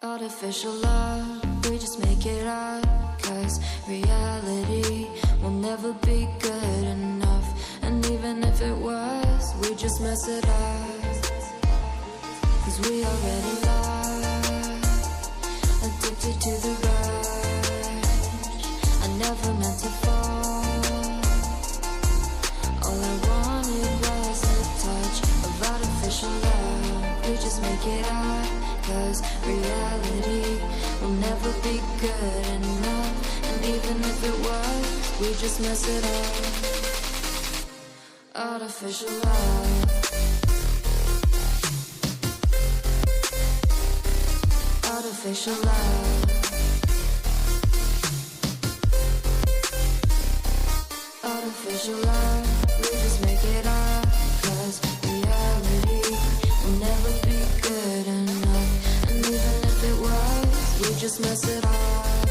Artificial love, we just make it up, 'cause reality will never be good enough. And even if it was, we just mess it up, 'cause we already lost, addicted to the rush. I never meant to fall, all I wanted was a touch of artificial love. We just make it up, 'cause reality will never be good enough. And even if it was, we just mess it up. Artificial love. Artificial love. Artificial love. We just make it up, 'cause reality will never be good enough. And even if it was, we just mess it up,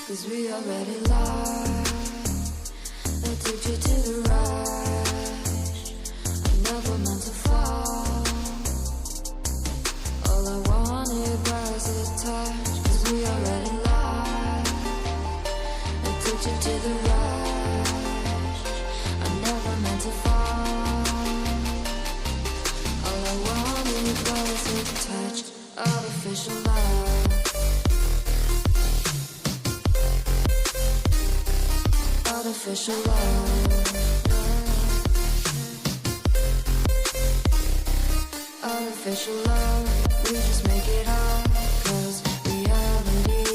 'cause we already lost, addicted to the rush. I never meant to fall, all I wanted was a touch, 'cause we already lost, addicted to the rush. I never meant to fall, all I wanted was a touch. Artificial love. Artificial love. Artificial love. We just make it up, 'cause reality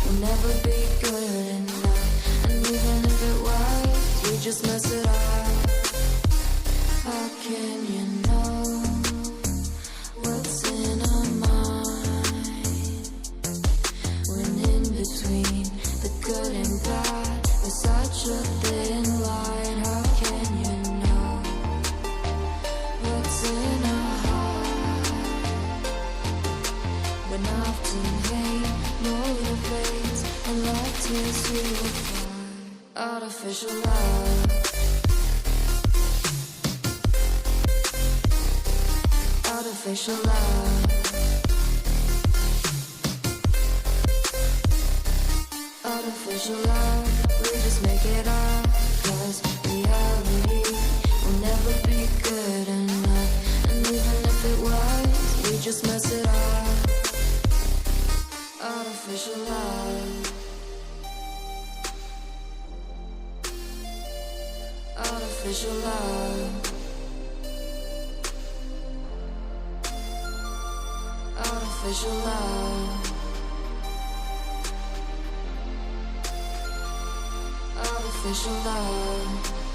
will never be good enough. And even if it was, we just mess it up. How can you know what's in our mind, when in between the good and bad there's such a thin line? How can you know what's in our heart, when often hate motivates and love tears you apart? Artificial love. Artificial love. Artificial love. We just make it up, 'cause reality will never be good enough. And even if it was, we just mess it up. Artificial love. Artificial love. Artificial love. Artificial love.